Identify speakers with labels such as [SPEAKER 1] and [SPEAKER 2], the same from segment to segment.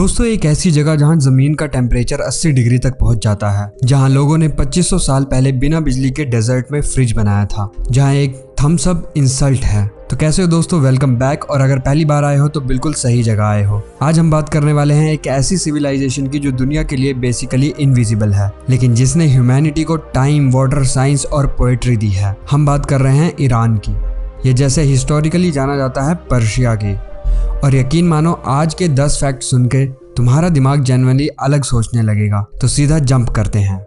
[SPEAKER 1] दोस्तों एक ऐसी जगह जहां जमीन का टेम्परेचर 80 डिग्री तक पहुंच जाता है, जहां लोगों ने 2500 साल पहले बिना बिजली के डेजर्ट में फ्रिज बनाया था, जहां एक थम्स अप इंसल्ट है। तो कैसे हो दोस्तों, वेलकम बैक। और अगर पहली बार आए हो तो बिल्कुल सही जगह आए हो। आज हम बात करने वाले हैं एक ऐसी सिविलाइजेशन की जो दुनिया के लिए बेसिकली इनविजिबल है, लेकिन जिसने ह्यूमैनिटी को टाइम, वाटर, साइंस और पोएट्री दी है। हम बात कर रहे हैं ईरान की। ये जैसे हिस्टोरिकली जाना जाता है पर्शिया की। और यकीन मानो आज के 10 फैक्ट सुन के तुम्हारा दिमाग जेन्युइनली अलग सोचने लगेगा। तो सीधा जंप करते हैं।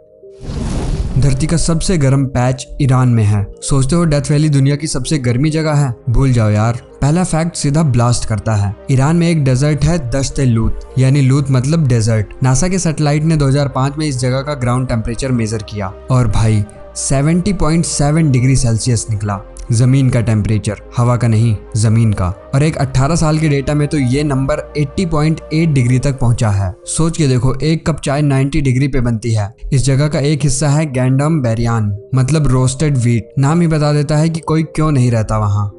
[SPEAKER 1] धरती का सबसे गर्म पैच ईरान में है। सोचते हो डेथ वैली दुनिया की सबसे गर्मी जगह है? भूल जाओ यार। पहला फैक्ट सीधा ब्लास्ट करता है। ईरान में एक डेजर्ट है दश्त लूत, यानी लूत मतलब डेजर्ट। नासा के सैटेलाइट ने 2005 में इस जगह का ग्राउंड टेम्परेचर मेजर किया और भाई 70.7 डिग्री सेल्सियस निकला। जमीन का टेम्परेचर, हवा का नहीं, जमीन का। और एक 18 साल के डेटा में तो ये नंबर 80.8 डिग्री तक पहुंचा है। सोच के देखो, एक कप चाय 90 डिग्री पे बनती है। इस जगह का एक हिस्सा है गैंडम बेरियान, मतलब रोस्टेड व्हीट। नाम ही बता देता है कि कोई क्यों नहीं रहता वहाँ।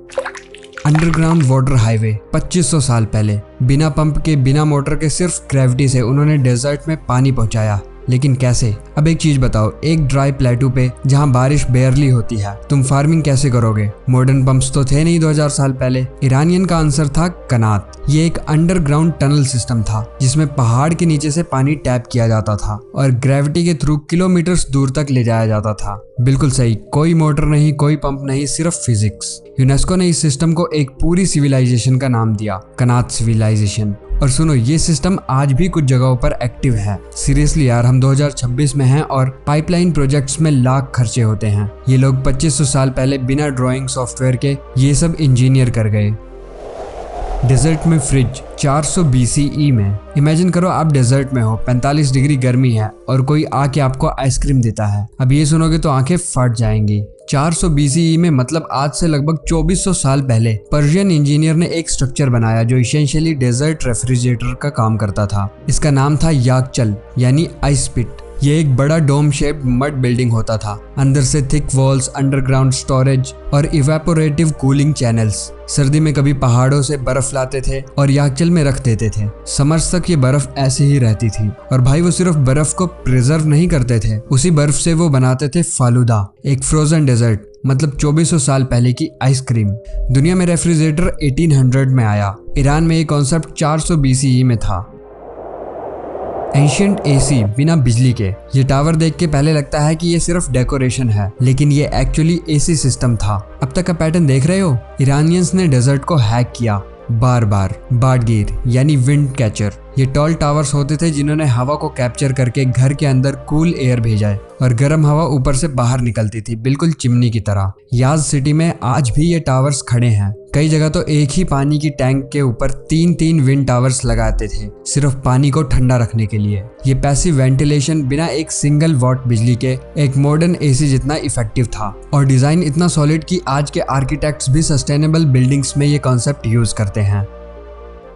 [SPEAKER 1] अंडरग्राउंड वाटर हाईवे 2500 साल पहले बिना पंप के, बिना मोटर के, सिर्फ ग्रेविटी से उन्होंने डेजर्ट में पानी पहुंचाया। लेकिन कैसे? अब एक चीज बताओ, एक ड्राई प्लेटू पे जहां बारिश बेयरली होती है, तुम फार्मिंग कैसे करोगे? मॉडर्न पंप्स तो थे नहीं 2000 साल पहले। ईरानियन का आंसर था कनात। ये एक अंडरग्राउंड टनल सिस्टम था जिसमें पहाड़ के नीचे से पानी टैप किया जाता था और ग्रेविटी के थ्रू किलोमीटर्स दूर तक ले जाया जाता था। बिल्कुल सही, कोई मोटर नहीं, कोई पंप नहीं, सिर्फ फिजिक्स। यूनेस्को ने इस सिस्टम को एक पूरी सिविलाइजेशन का नाम दिया, कनात सिविलाइजेशन। और सुनो, ये सिस्टम आज भी कुछ जगहों पर एक्टिव है। सीरियसली यार, हम 2026 में हैं और पाइपलाइन प्रोजेक्ट्स में लाख खर्चे होते हैं। ये लोग 2500 साल पहले बिना ड्राइंग सॉफ्टवेयर के ये सब इंजीनियर कर गए। डेजर्ट में फ्रिज 400 BCE में। इमेजिन करो आप डेजर्ट में हो, 45 डिग्री गर्मी है और कोई आके आपको आइसक्रीम देता है। अब ये सुनोगे तो आंखें फट जाएंगी। 400 BCE में मतलब आज से लगभग 2400 साल पहले पर्शियन इंजीनियर ने एक स्ट्रक्चर बनाया जो इसेंशियली डेजर्ट रेफ्रिजरेटर का काम करता था। इसका नाम था याकचल, यानी आइस पिट। ये एक बड़ा डोम शेप्ड मड बिल्डिंग होता था। अंदर से थिक वॉल्स, अंडरग्राउंड स्टोरेज और इवेपोरेटिव कूलिंग चैनल्स। सर्दी में कभी पहाड़ों से बर्फ लाते थे और याकचल में रख देते थे। समर्स तक ये बर्फ ऐसे ही रहती थी। और भाई वो सिर्फ बर्फ को प्रिजर्व नहीं करते थे, उसी बर्फ से वो बनाते थे फालूदा, एक फ्रोजन डेजर्ट, मतलब 2400 साल पहले की आइसक्रीम। दुनिया में रेफ्रिजरेटर 1800 में आया। ईरान में ये कॉन्सेप्ट 400 BCE में था। एंशिएंट एसी बिना बिजली के। ये टावर देख के पहले लगता है कि ये सिर्फ डेकोरेशन है, लेकिन ये एक्चुअली एसी सिस्टम था। अब तक का पैटर्न देख रहे हो? ईरानियंस ने डेजर्ट को हैक किया बार बाड़गीर, यानी विंड कैचर। ये टॉल टावर्स होते थे जिन्होंने हवा को कैप्चर करके घर के अंदर कूल एयर भेजा है और गर्म हवा ऊपर से बाहर निकलती थी, बिल्कुल चिमनी की तरह। याज सिटी में आज भी ये टावर्स खड़े हैं। कई जगह तो एक ही पानी की टैंक के ऊपर 3-3 विंड टावर्स लगाते थे, सिर्फ पानी को ठंडा रखने के लिए। ये पैसिव वेंटिलेशन बिना एक सिंगल वॉट बिजली के एक मॉडर्न एसी जितना इफेक्टिव था। और डिजाइन इतना सॉलिड कि आज के आर्किटेक्ट्स भी सस्टेनेबल बिल्डिंग्स में ये कॉन्सेप्ट यूज करते हैं।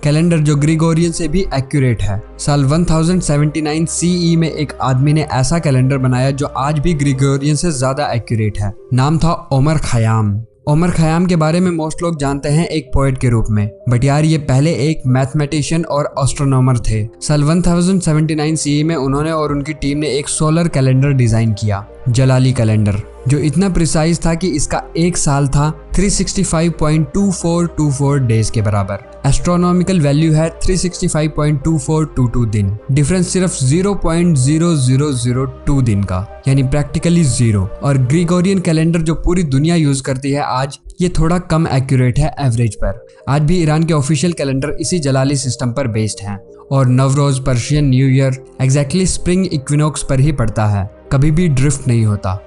[SPEAKER 1] कैलेंडर जो ग्रिगोरियन से भी एक्यूरेट है। साल 1079 CE में एक आदमी ने ऐसा कैलेंडर बनाया जो आज भी ग्रिगोरियन से ज्यादा एक्यूरेट है। नाम था ओमर खयाम। ओमर खयाम के बारे में मोस्ट लोग जानते हैं एक पोएट के रूप में, बट यार ये पहले एक मैथमेटिशियन और एस्ट्रोनॉमर थे। साल 1079 CE में उन्होंने और उनकी टीम ने एक सोलर कैलेंडर डिजाइन किया, जलाली कैलेंडर, जो इतना प्रिसाइज था कि इसका एक साल था 365.2424 डेज के बराबर। एस्ट्रोनॉमिकल वैल्यू है 365.2422 दिन। डिफरेंस सिर्फ 0.0002 दिन का, यानी प्रैक्टिकली 0। और ग्रिगोरियन कैलेंडर जो पूरी दुनिया यूज करती है आज, ये थोड़ा कम एक्यूरेट है एवरेज पर। आज भी ईरान के ऑफिशियल कैलेंडर इसी जलाली सिस्टम पर बेस्ड हैं। और Navroz, Persian new year exactly spring equinox पर ही पड़ता है, कभी भी ड्रिफ्ट नहीं होता।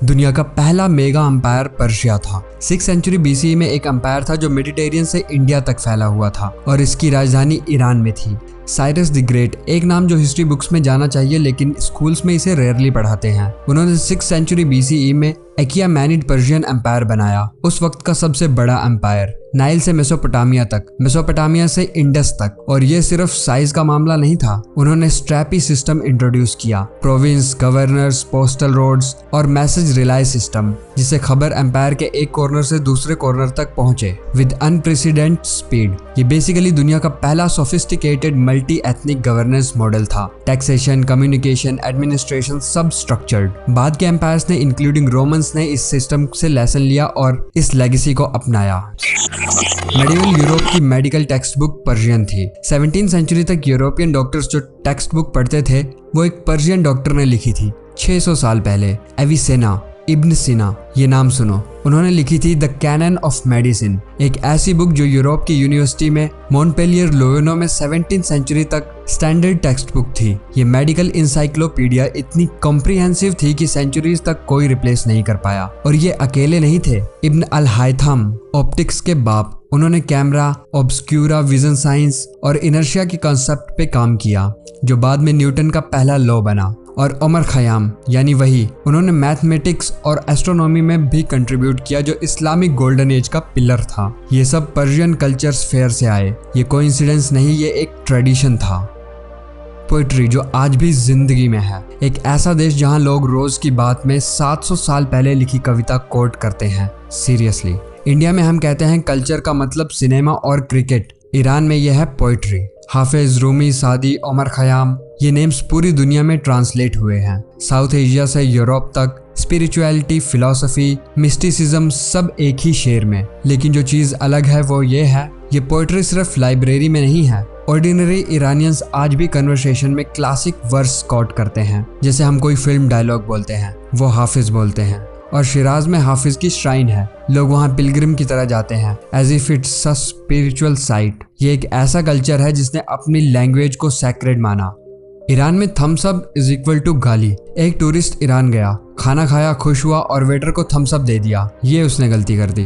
[SPEAKER 1] दुनिया का पहला मेगा अंपायर पर्शिया था। 6th सेंचुरी BCE में एक अंपायर था जो मेडिटेरियन से इंडिया तक फैला हुआ था और इसकी राजधानी ईरान में थी। साइरस द ग्रेट, एक नाम जो हिस्ट्री बुक्स में जाना चाहिए लेकिन स्कूल्स में इसे रेयरली पढ़ाते हैं। उन्होंने 6th सेंचुरी BCE में एकियामेनिड पर्शियन एम्पायर बनाया, उस वक्त का सबसे बड़ा एम्पायर। नाइल से मेसोपोटामिया तक, मेसोपोटामिया से इंडस तक। और ये सिर्फ साइज का मामला नहीं था, उन्होंने स्ट्रैपी सिस्टम इंट्रोड्यूस किया, प्रोविंस, गवर्नर्स, पोस्टल रोड्स और मैसेज रिलाई सिस्टम, जिससे खबर एम्पायर के एक कॉर्नर से दूसरे कॉर्नर तक पहुंचे विद अनप्रेसिडेंट स्पीड। ये बेसिकली दुनिया का पहला sophisticated multi ethnic governance model था। टैक्सेशन, कम्युनिकेशन, एडमिनिस्ट्रेशन सब स्ट्रक्चर्ड। बाद के एम्पायर्स ने इंक्लूडिंग रोमन्स ने इस सिस्टम से लेसन लिया और इस लेगेसी को अपनाया। मेडिवल यूरोप की मेडिकल टेक्स्ट बुक पर्शियन थी। 17वीं सेंचुरी तक यूरोपियन डॉक्टर्स जो टेक्स्ट बुक पढ़ते थे वो एक पर्शियन डॉक्टर ने लिखी थी 600 साल पहले। एविसेना, इब्न सीना, ये नाम सुनो। उन्होंने लिखी थी द कैनन ऑफ मेडिसिन, एक ऐसी बुक जो यूरोप की यूनिवर्सिटी में मॉन्पेलियर लोवेनो में 17वीं सेंचुरी तक स्टैंडर्ड टेक्स्ट बुक थी। ये मेडिकल इंसाइक्लोपीडिया इतनी कॉम्प्रिहेंसिव थी कि सेंचुरीज तक कोई रिप्लेस नहीं कर पाया। और ये अकेले नहीं थे। इब्न अल हायथम, ऑप्टिक्स के बाप, उन्होंने कैमरा, ऑब्सक्यूरा, विजन साइंस और इनर्शिया के कॉन्सेप्ट पे काम किया जो बाद में न्यूटन का पहला लॉ बना। और उमर खयाम यानी वही, उन्होंने मैथमेटिक्स और एस्ट्रोनॉमी में भी कंट्रीब्यूट किया जो इस्लामिक गोल्डन एज का पिलर था। ये सब पर्शियन कल्चर्स फेयर से आए। ये कोइंसिडेंस नहीं, ये एक ट्रेडिशन था। पोइट्री जो आज भी जिंदगी में है। एक ऐसा देश जहां लोग रोज की बात में 700 साल पहले लिखी कविता कोट करते हैं। सीरियसली, इंडिया में हम कहते हैं कल्चर का मतलब सिनेमा और क्रिकेट, ईरान में यह है पोइट्री। हाफिज, रूमी, सादी, उमर खयाम, ये नेम्स पूरी दुनिया में ट्रांसलेट हुए हैं। साउथ एशिया से यूरोप तक स्पिरिचुअलिटी, फिलॉसफी, मिस्टिसिज्म सब एक ही शेर में। लेकिन जो चीज अलग है वो ये है, ये पोइट्री सिर्फ लाइब्रेरी में नहीं है। ऑर्डिनरी ईरानियंस आज भी कन्वर्सेशन में क्लासिक वर्स कोट करते हैं। जैसे हम कोई फिल्म डायलॉग बोलते हैं वो हाफिज बोलते हैं। और शिराज में हाफिज की श्राइन है, लोग वहाँ पिलग्रिम की तरह जाते हैं as if it's a spiritual site. ये एक ऐसा कल्चर है जिसने अपनी लैंग्वेज को सैक्रेड माना। ईरान में thumbs up is equal to गाली। एक टूरिस्ट ईरान गया, खाना खाया, खुश हुआ और वेटर को थम्स अप दे दिया। ये उसने गलती कर दी।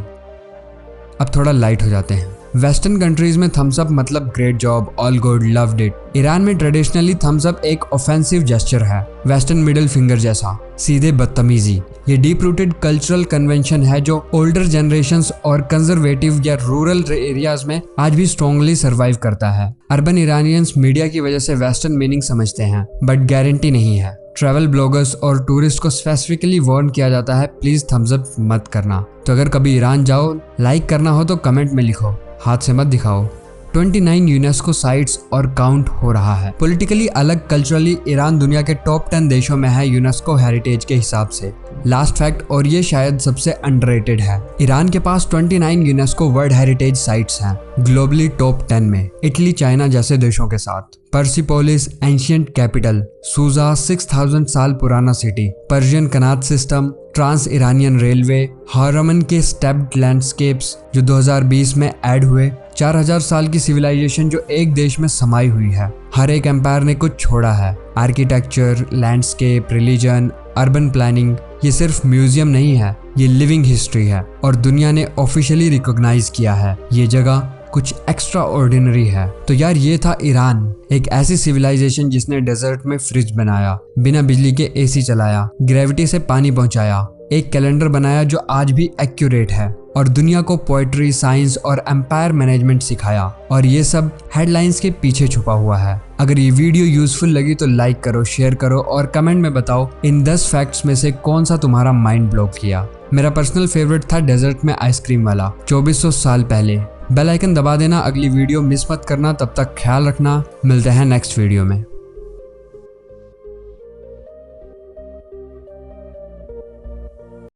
[SPEAKER 1] अब थोड़ा लाइट हो जाते हैं। वेस्टर्न कंट्रीज में थम्स अप मतलब great job, all good, loved it. Iran में ट्रेडिशनली थम्स अप एक ऑफेंसिव जेस्चर है, वेस्टर्न मिडिल फिंगर जैसा, सीधे बदतमीजी। ये डीप रूटेड कल्चरल कन्वेंशन है जो ओल्डर जनरेशंस और कंजर्वेटिव या रूरल एरियाज में आज भी स्ट्रॉन्गली सर्वाइव करता है। अर्बन ईरानियंस मीडिया की वजह से वेस्टर्न मीनिंग समझते हैं, बट गारंटी नहीं है। ट्रैवल ब्लॉगर्स और टूरिस्ट को स्पेसिफिकली वार्न किया जाता है प्लीज थम्स अप मत करना। तो अगर कभी ईरान जाओ, लाइक करना हो तो कमेंट में लिखो, हाथ से मत दिखाओ। 29 यूनेस्को साइट्स और काउंट हो रहा है। पॉलिटिकली अलग, कल्चरली ईरान दुनिया के टॉप 10 देशों में है यूनेस्को हेरिटेज के हिसाब से। लास्ट फैक्ट, और ये शायद सबसे अंडररेटेड है, ईरान के पास 29 यूनेस्को वर्ल्ड हेरिटेज साइट्स हैं, ग्लोबली टॉप 10 में, इटली, चाइना जैसे देशों के साथ। पर्सिपोलिस एंशियंट कैपिटल, सूजा 6000 साल पुराना सिटी, पर्शियन कनात system, trans Iranian railway, Hawraman के स्टेप्ड लैंडस्केप्स जो 2020 में ऐड हुए, 4000 साल की सिविलाइजेशन जो एक देश में समाई हुई है। हर एक एम्पायर ने कुछ छोड़ा है, architecture, landscape, religion, urban planning. ये सिर्फ म्यूजियम नहीं है, ये लिविंग हिस्ट्री है और दुनिया ने ऑफिशियली रिकॉग्नाइज किया है ये जगह कुछ एक्स्ट्रा ऑर्डिनरी है। तो यार ये था ईरान, एक ऐसी सिविलाइजेशन जिसने डेजर्ट में फ्रिज बनाया, बिना बिजली के एसी चलाया, ग्रेविटी से पानी पहुंचाया, एक कैलेंडर बनाया जो आज भी एक्यूरेट है और दुनिया को पोएट्री, साइंस और एम्पायर मैनेजमेंट सिखाया। और ये सब हेडलाइंस के पीछे छुपा हुआ है। अगर ये वीडियो यूजफुल लगी तो लाइक करो, शेयर करो और कमेंट में बताओ इन 10 फैक्ट्स में से कौन सा तुम्हारा माइंड ब्लॉक किया। मेरा पर्सनल फेवरेट था डेजर्ट में आइसक्रीम वाला, 2400 साल पहले। बेल आइकन दबा देना, अगली वीडियो मिस मत करना। तब तक ख्याल रखना, मिलते हैं नेक्स्ट वीडियो में।